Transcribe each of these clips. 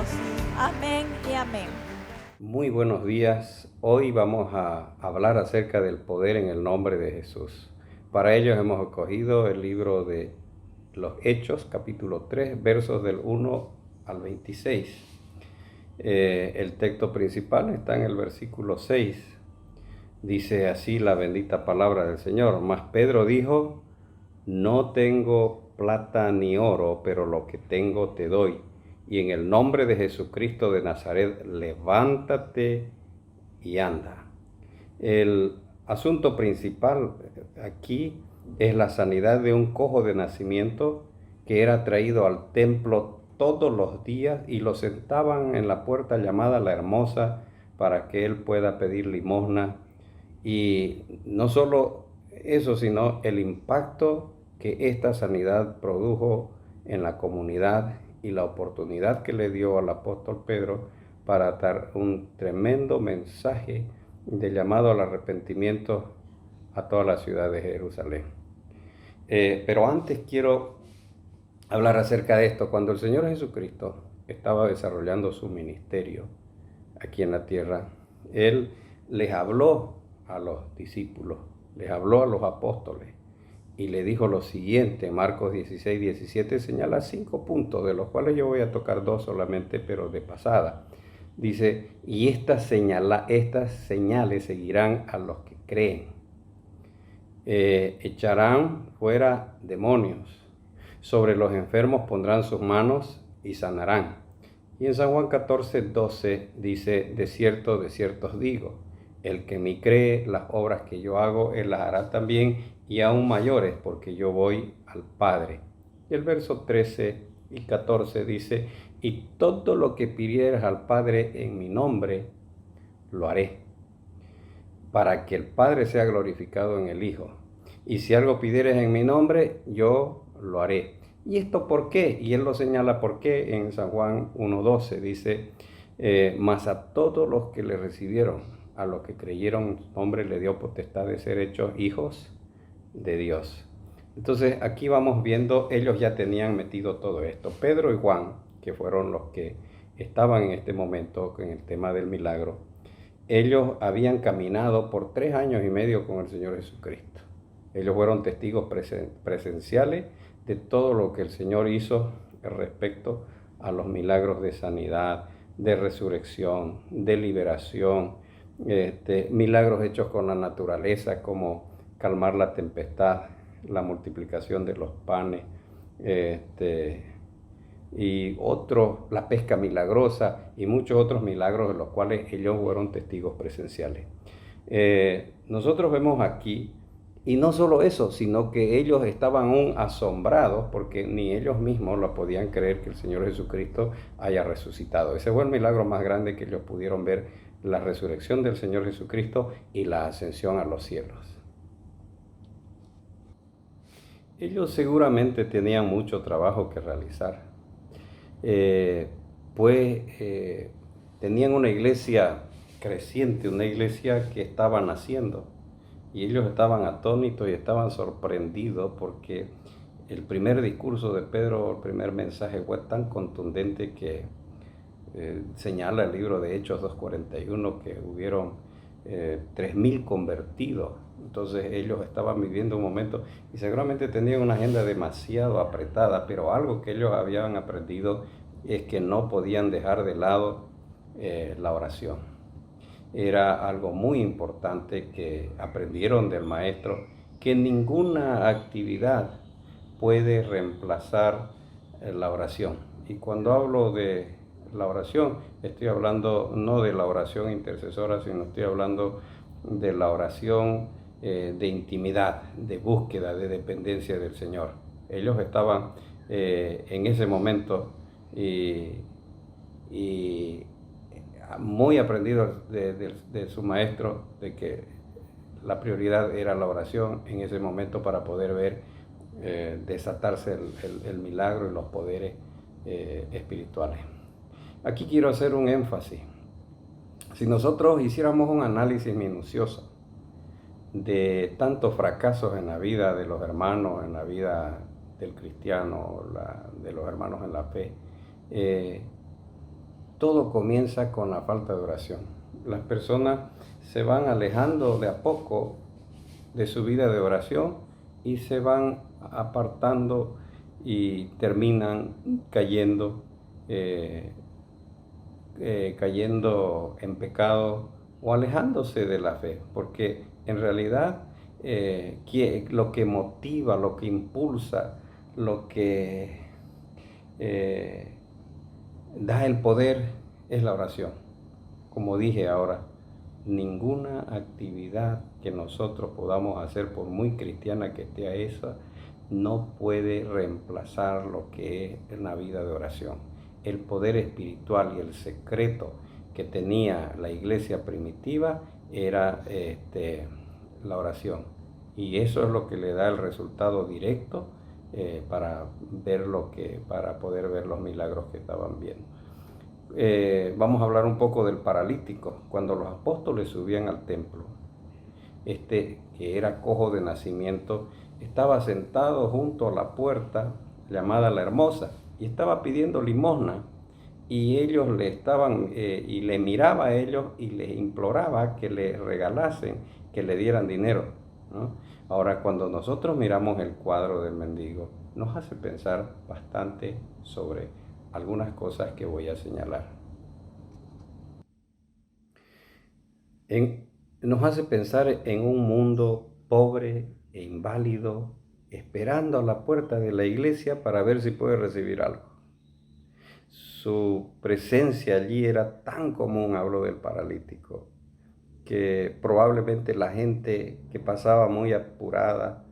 Dios. Amén y amén. Muy buenos días. Hoy vamos a hablar acerca del poder en el nombre de Jesús. Para ello hemos escogido el libro de los Hechos, capítulo 3, versos del 1 al 26. El texto principal está en el versículo 6. Dice así la bendita palabra del Señor. Mas Pedro dijo: no tengo plata ni oro, pero lo que tengo te doy. Y en el nombre de Jesucristo de Nazaret, levántate y anda. El asunto principal aquí es la sanidad de un cojo de nacimiento que era traído al templo todos los días y lo sentaban en la puerta llamada La Hermosa para que él pueda pedir limosna. Y no solo eso, sino el impacto que esta sanidad produjo en la comunidad y la oportunidad que le dio al apóstol Pedro para dar un tremendo mensaje de llamado al arrepentimiento a toda la ciudad de Jerusalén. Pero antes quiero hablar acerca de esto. Cuando el Señor Jesucristo estaba desarrollando su ministerio aquí en la tierra, Él les habló a los discípulos, les habló a los apóstoles y le dijo lo siguiente. Marcos 16, 17 señala 5 puntos, de los cuales yo voy a tocar 2 solamente, pero de pasada. Dice: y estas señales seguirán a los que creen. Echarán fuera demonios, sobre los enfermos pondrán sus manos y sanarán. Y en San Juan 14, 12 dice: de cierto os digo, el que me cree, las obras que yo hago, él las hará también, y aún mayores, porque yo voy al Padre. Y el verso 13 y 14 dice: y todo lo que pidieras al Padre en mi nombre, lo haré, para que el Padre sea glorificado en el Hijo. Y si algo pidieres en mi nombre, yo lo haré. ¿Y esto por qué? Y él lo señala por qué en San Juan 1:12. Dice: mas a todos los que le recibieron, a los que creyeron en su nombre, le dio potestad de ser hechos hijos de Dios. Entonces aquí vamos viendo, ellos ya tenían metido todo esto. Pedro y Juan, que fueron los que estaban en este momento en el tema del milagro, ellos habían caminado por 3 años y medio con el Señor Jesucristo. Ellos fueron testigos presenciales de todo lo que el Señor hizo respecto a los milagros de sanidad, de resurrección, de liberación, milagros hechos con la naturaleza, como calmar la tempestad, la multiplicación de los panes, y otros, la pesca milagrosa y muchos otros milagros de los cuales ellos fueron testigos presenciales. Nosotros vemos aquí, y no solo eso, sino que ellos estaban aún asombrados porque ni ellos mismos lo podían creer que el Señor Jesucristo haya resucitado. Ese fue el milagro más grande que ellos pudieron ver, la resurrección del Señor Jesucristo y la ascensión a los cielos. Ellos seguramente tenían mucho trabajo que realizar. Tenían una iglesia creciente, una iglesia que estaba naciendo, y ellos estaban atónitos y estaban sorprendidos porque el primer discurso de Pedro, el primer mensaje, fue tan contundente que señala el libro de Hechos 2:41 que hubieron 3,000 convertidos. Entonces ellos estaban viviendo un momento y seguramente tenían una agenda demasiado apretada, pero algo que ellos habían aprendido es que no podían dejar de lado la oración. Era algo muy importante que aprendieron del maestro, que ninguna actividad puede reemplazar la oración. Y cuando hablo de la oración, estoy hablando no de la oración intercesora, sino estoy hablando de la oración de intimidad, de búsqueda, de dependencia del Señor. Ellos estaban en ese momento y muy aprendidos de su maestro, de que la prioridad era la oración en ese momento para poder ver desatarse el milagro y los poderes espirituales. Aquí quiero hacer un énfasis. Si nosotros hiciéramos un análisis minucioso de tantos fracasos en la vida de los hermanos, en la vida del cristiano, de los hermanos en la fe, todo comienza con la falta de oración. Las personas se van alejando de a poco de su vida de oración y se van apartando y terminan cayendo en pecado o alejándose de la fe, porque en realidad lo que motiva, lo que impulsa, lo que da el poder es la oración. Como dije ahora, ninguna actividad que nosotros podamos hacer, por muy cristiana que esté esa, no puede reemplazar lo que es la vida de oración. El poder espiritual y el secreto que tenía la iglesia primitiva era la oración. Y eso es lo que le da el resultado directo para poder ver los milagros que estaban viendo. Vamos a hablar un poco del paralítico. Cuando los apóstoles subían al templo, que era cojo de nacimiento, estaba sentado junto a la puerta llamada La Hermosa y estaba pidiendo limosna, y ellos y le miraba a ellos y les imploraba que le regalasen, que le dieran dinero, ¿no? Ahora, cuando nosotros miramos el cuadro del mendigo, nos hace pensar bastante sobre algunas cosas que voy a señalar. Nos hace pensar en un mundo pobre e inválido, esperando a la puerta de la iglesia para ver si puede recibir algo. Su presencia allí era tan común, hablo del paralítico, que probablemente la gente que pasaba muy apurada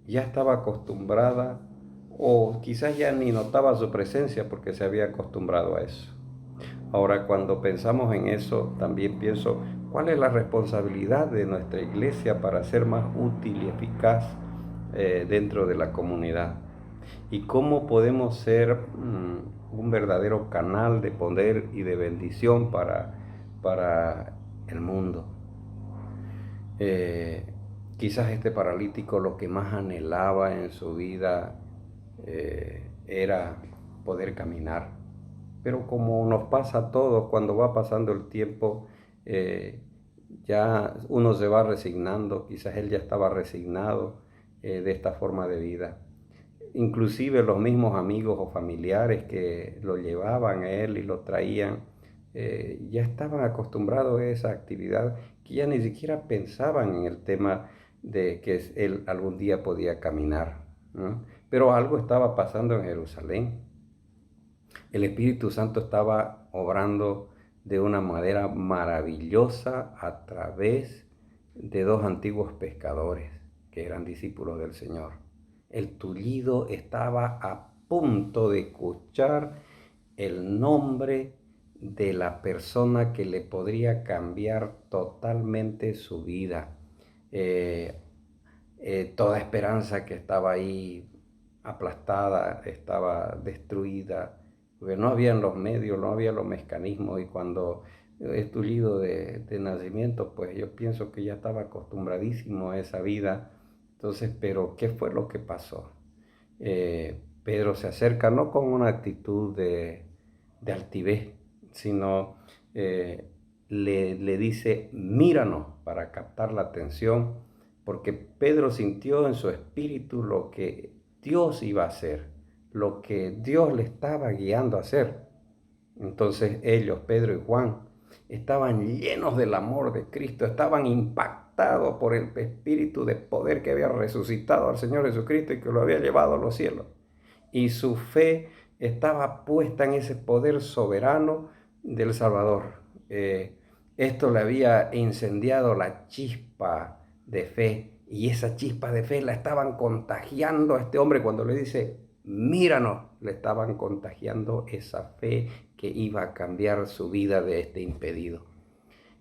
ya estaba acostumbrada, o quizás ya ni notaba su presencia porque se había acostumbrado a eso. Ahora, cuando pensamos en eso, también pienso, ¿cuál es la responsabilidad de nuestra iglesia para ser más útil y eficaz dentro de la comunidad? ¿Y cómo podemos ser un verdadero canal de poder y de bendición para el mundo? Quizás este paralítico lo que más anhelaba en su vida era poder caminar. Pero como nos pasa a todos, cuando va pasando el tiempo, ya uno se va resignando. Quizás él ya estaba resignado de esta forma de vida. Inclusive los mismos amigos o familiares que lo llevaban a él y lo traían, ya estaban acostumbrados a esa actividad, que ya ni siquiera pensaban en el tema de que él algún día podía caminar, ¿no? Pero algo estaba pasando en Jerusalén. El Espíritu Santo estaba obrando de una manera maravillosa a través de dos antiguos pescadores que eran discípulos del Señor. El tullido estaba a punto de escuchar el nombre de la persona que le podría cambiar totalmente su vida. Toda esperanza que estaba ahí aplastada, estaba destruida, porque no habían los medios, no había los mecanismos, y cuando es tullido de nacimiento, pues yo pienso que ya estaba acostumbradísimo a esa vida. Entonces, pero ¿qué fue lo que pasó? Pedro se acerca no con una actitud de altivez, sino le dice, míranos, para captar la atención, porque Pedro sintió en su espíritu lo que Dios iba a hacer, lo que Dios le estaba guiando a hacer. Entonces ellos, Pedro y Juan, estaban llenos del amor de Cristo, estaban impactados por el espíritu de poder que había resucitado al Señor Jesucristo y que lo había llevado a los cielos. Y su fe estaba puesta en ese poder soberano del Salvador. Esto le había incendiado la chispa de fe, y esa chispa de fe la estaban contagiando a este hombre. Cuando le dice, míranos, le estaban contagiando esa fe que iba a cambiar su vida de este impedido.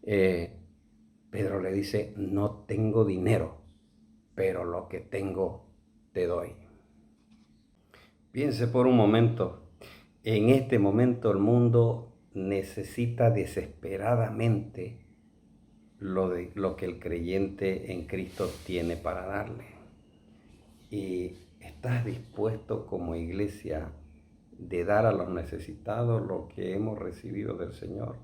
Pedro le dice, no tengo dinero, pero lo que tengo te doy. Piense por un momento, en este momento el mundo necesita desesperadamente lo que el creyente en Cristo tiene para darle. ¿Y estás dispuesto como iglesia de dar a los necesitados lo que hemos recibido del Señor.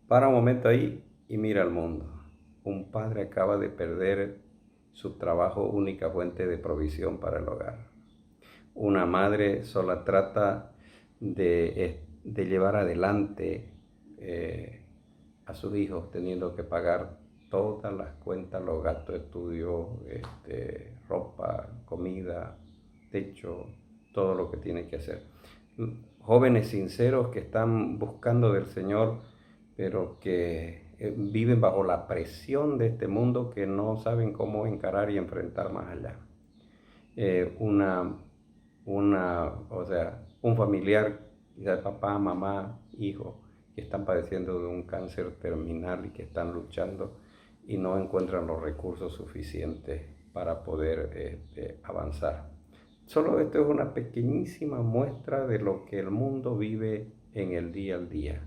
Para un momento ahí y mira el mundo. Un padre acaba de perder su trabajo, única fuente de provisión para el hogar. Una madre sola trata de llevar adelante a sus hijos, teniendo que pagar todas las cuentas, los gastos de estudio, ropa, comida, techo, todo lo que tiene que hacer. Jóvenes sinceros que están buscando del Señor, pero que viven bajo la presión de este mundo, que no saben cómo encarar y enfrentar más allá. Un familiar, quizás papá, mamá, hijo, que están padeciendo de un cáncer terminal y que están luchando y no encuentran los recursos suficientes para poder avanzar. Solo esto es una pequeñísima muestra de lo que el mundo vive en el día al día.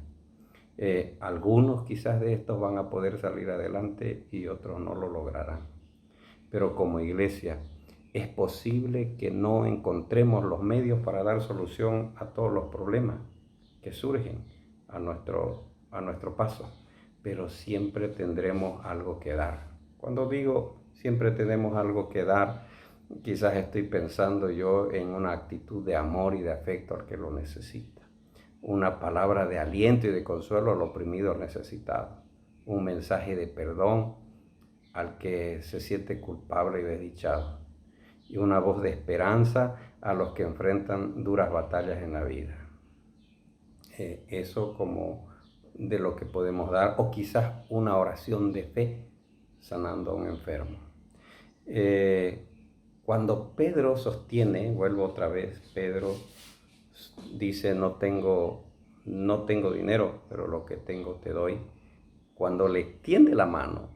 Algunos quizás de estos van a poder salir adelante y otros no lo lograrán. Pero como iglesia, es posible que no encontremos los medios para dar solución a todos los problemas que surgen a nuestro paso, pero siempre tendremos algo que dar. Cuando digo siempre tenemos algo que dar, quizás estoy pensando yo en una actitud de amor y de afecto al que lo necesita, una palabra de aliento y de consuelo al oprimido, al necesitado, un mensaje de perdón al que se siente culpable y desdichado, y una voz de esperanza a los que enfrentan duras batallas en la vida. Eso como de lo que podemos dar, o quizás una oración de fe sanando a un enfermo. Cuando Pedro sostiene, vuelvo otra vez, Pedro dice no tengo dinero, pero lo que tengo te doy. Cuando le extiende la mano,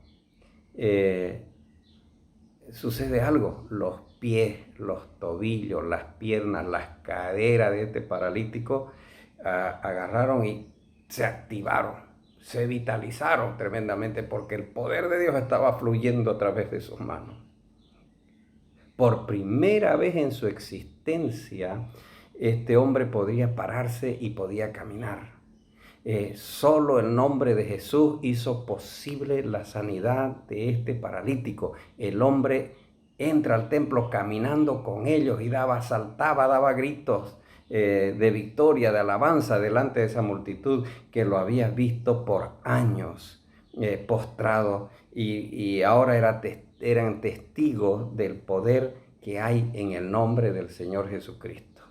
sucede algo. Los pies, los tobillos, las piernas, las caderas de este paralítico agarraron y se activaron, se vitalizaron tremendamente porque el poder de Dios estaba fluyendo a través de sus manos. Por primera vez en su existencia, este hombre podía pararse y podía caminar. Solo el nombre de Jesús hizo posible la sanidad de este paralítico. El hombre entra al templo caminando con ellos y saltaba, daba gritos de victoria, de alabanza delante de esa multitud que lo había visto por años postrado y ahora eran testigos del poder que hay en el nombre del Señor Jesucristo.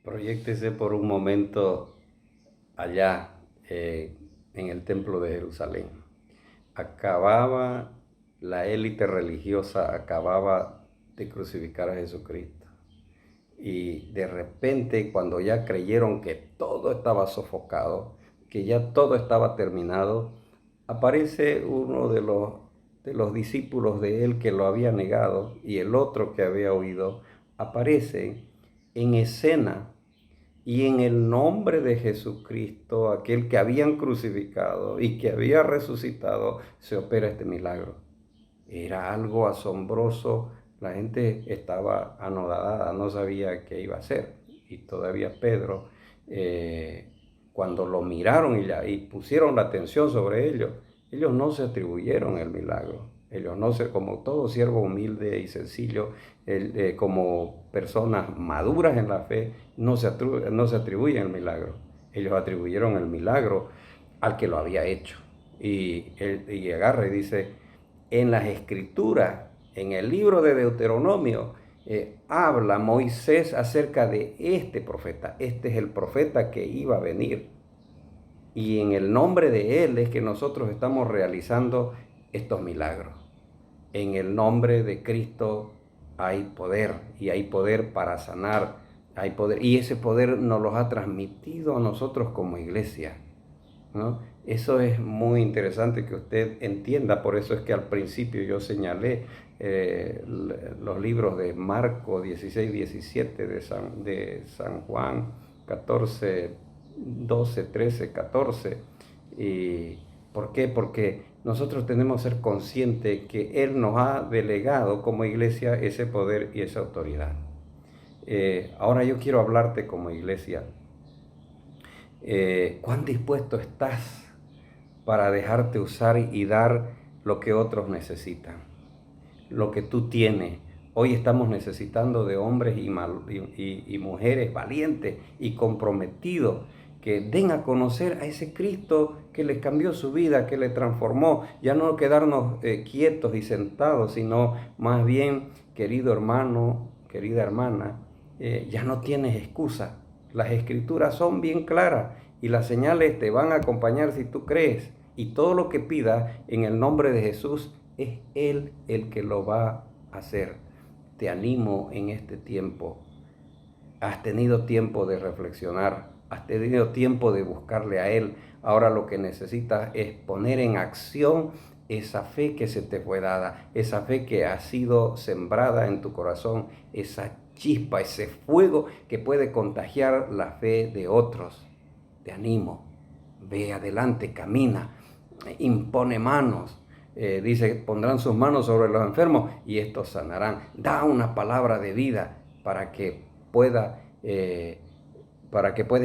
Proyéctese por un momento allá en el templo de Jerusalén. La élite religiosa acababa de crucificar a Jesucristo. Y de repente, cuando ya creyeron que todo estaba sofocado, que ya todo estaba terminado, aparece uno de los discípulos de él que lo había negado y el otro que había huido, aparece en escena. Y en el nombre de Jesucristo, aquel que habían crucificado y que había resucitado, se opera este milagro. Era algo asombroso. La gente estaba anodada, no sabía qué iba a hacer. Y todavía Pedro, cuando lo miraron y pusieron la atención sobre ellos no se atribuyeron el milagro. Ellos no se, como todo siervo humilde y sencillo, como personas maduras en la fe, no se atribuyen el milagro. Ellos atribuyeron el milagro al que lo había hecho. Y agarra y dice, en las escrituras, en el libro de Deuteronomio, habla Moisés acerca de este profeta. Este es el profeta que iba a venir. Y en el nombre de él es que nosotros estamos realizando estos milagros. En el nombre de Cristo hay poder, y hay poder para sanar, hay poder, y ese poder nos lo ha transmitido a nosotros como iglesia, ¿no? Eso es muy interesante que usted entienda. Por eso es que al principio yo señalé los libros de Marco 16, 17, de San Juan 14, 12, 13, 14. ¿Y por qué? Porque nosotros tenemos que ser conscientes que Él nos ha delegado como iglesia ese poder y esa autoridad. Ahora yo quiero hablarte como iglesia. ¿Cuán dispuesto estás para dejarte usar y dar lo que otros necesitan? Lo que tú tienes. Hoy estamos necesitando de hombres y mujeres valientes y comprometidos que den a conocer a ese Cristo que les cambió su vida, que les transformó. Ya no quedarnos quietos y sentados, sino más bien, querido hermano, querida hermana, ya no tienes excusa. Las escrituras son bien claras y las señales te van a acompañar si tú crees. Y todo lo que pidas en el nombre de Jesús, es Él el que lo va a hacer. Te animo en este tiempo. Has tenido tiempo de reflexionar, has tenido tiempo de buscarle a Él. Ahora lo que necesitas es poner en acción esa fe que se te fue dada, esa fe que ha sido sembrada en tu corazón, esa chispa, ese fuego que puede contagiar la fe de otros. Te animo, ve adelante, camina, impone manos. Dice, pondrán sus manos sobre los enfermos y estos sanarán. Da una palabra de vida para que pueda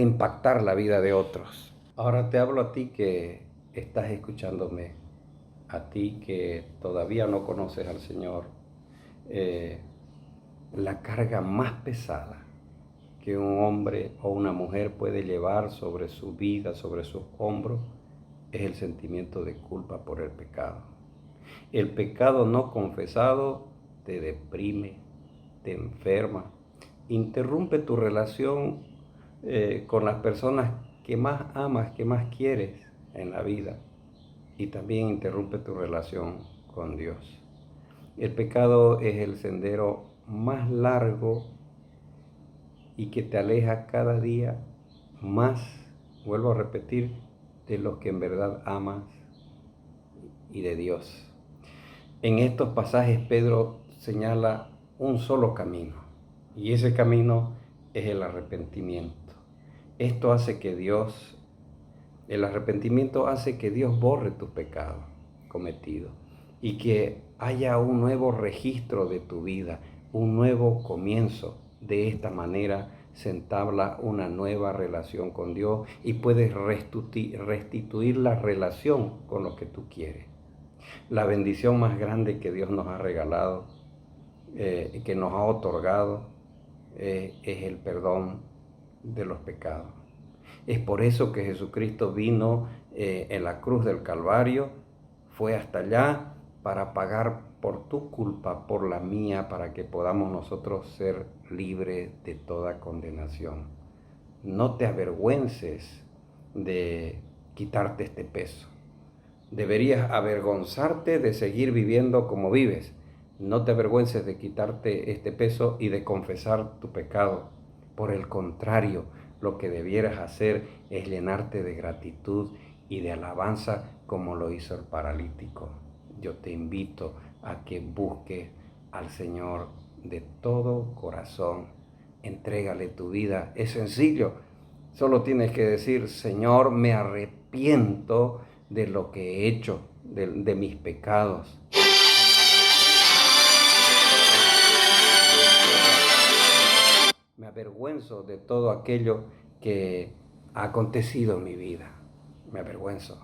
impactar la vida de otros. Ahora te hablo a ti que estás escuchándome, a ti que todavía no conoces al Señor. La carga más pesada que un hombre o una mujer puede llevar sobre su vida, sobre sus hombros, es el sentimiento de culpa por el pecado. El pecado no confesado te deprime, te enferma, interrumpe tu relación con las personas que más amas, que más quieres en la vida, y también interrumpe tu relación con Dios. El pecado es el sendero más largo y que te aleja cada día más, vuelvo a repetir, de los que en verdad amas y de Dios. En estos pasajes Pedro señala un solo camino, y ese camino es el arrepentimiento. Esto hace que el arrepentimiento hace que Dios borre tus pecados cometidos y que haya un nuevo registro de tu vida, un nuevo comienzo. De esta manera se entabla una nueva relación con Dios y puedes restituir la relación con lo que tú quieres. La bendición más grande que Dios nos ha regalado, que nos ha otorgado, es el perdón de los pecados. Es por eso que Jesucristo vino en la cruz del Calvario, fue hasta allá para pagar por tu culpa, por la mía, para que podamos nosotros ser libres de toda condenación. No te avergüences de quitarte este peso. Deberías avergonzarte de seguir viviendo como vives. No te avergüences de quitarte este peso y de confesar tu pecado. Por el contrario, lo que debieras hacer es llenarte de gratitud y de alabanza como lo hizo el paralítico. Yo te invito a que busques al Señor de todo corazón. Entrégale tu vida. Es sencillo. Solo tienes que decir, Señor, me arrepiento de lo que he hecho, de mis pecados. Me avergüenzo de todo aquello que ha acontecido en mi vida. Me avergüenzo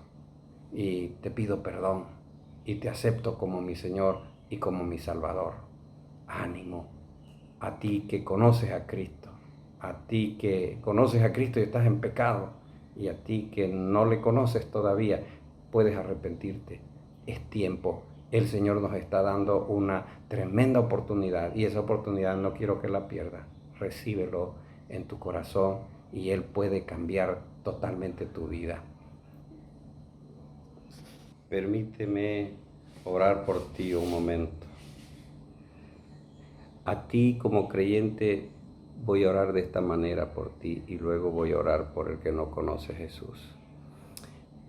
y te pido perdón y te acepto como mi Señor y como mi Salvador. Ánimo a ti que conoces a Cristo, a ti que conoces a Cristo y estás en pecado, y a ti que no le conoces todavía, puedes arrepentirte. Es tiempo. El Señor nos está dando una tremenda oportunidad y esa oportunidad no quiero que la pierdas. Recíbelo en tu corazón y Él puede cambiar totalmente tu vida. Permíteme orar por ti un momento. A ti como creyente voy a orar de esta manera por ti y luego voy a orar por el que no conoce a Jesús.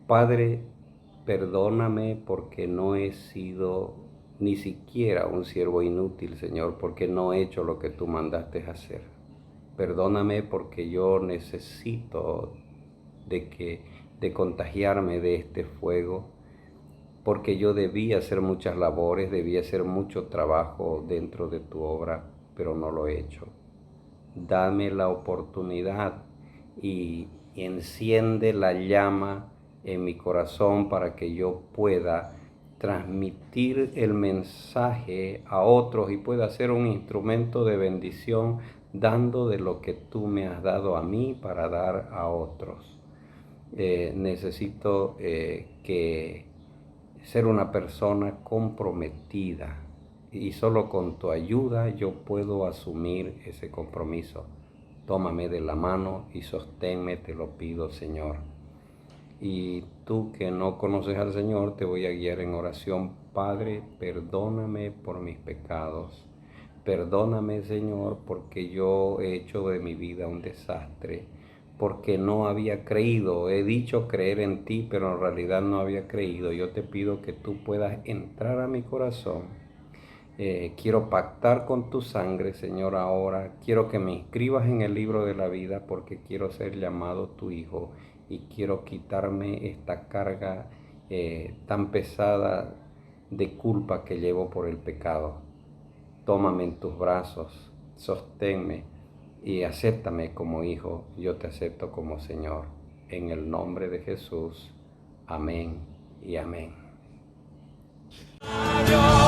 Padre, perdóname porque no he sido ni siquiera un siervo inútil, Señor, porque no he hecho lo que tú mandaste hacer. Perdóname porque yo necesito de contagiarme de este fuego, porque yo debía hacer muchas labores, debía hacer mucho trabajo dentro de tu obra, pero no lo he hecho. Dame la oportunidad y enciende la llama en mi corazón para que yo pueda transmitir el mensaje a otros y pueda ser un instrumento de bendición, dando de lo que tú me has dado a mí para dar a otros. Necesito que ser una persona comprometida y solo con tu ayuda yo puedo asumir ese compromiso. Tómame de la mano y sosténme, te lo pido, Señor. Y tú que no conoces al Señor, te voy a guiar en oración. Padre, perdóname por mis pecados. Perdóname, Señor, porque yo he hecho de mi vida un desastre, porque no había creído. He dicho creer en ti, pero en realidad no había creído. Yo te pido que tú puedas entrar a mi corazón. Quiero pactar con tu sangre, Señor, ahora. Quiero que me inscribas en el libro de la vida porque quiero ser llamado tu hijo y quiero quitarme esta carga tan pesada de culpa que llevo por el pecado. Tómame en tus brazos, sosténme y acéptame como hijo. Yo te acepto como Señor. En el nombre de Jesús. Amén y amén. Adiós.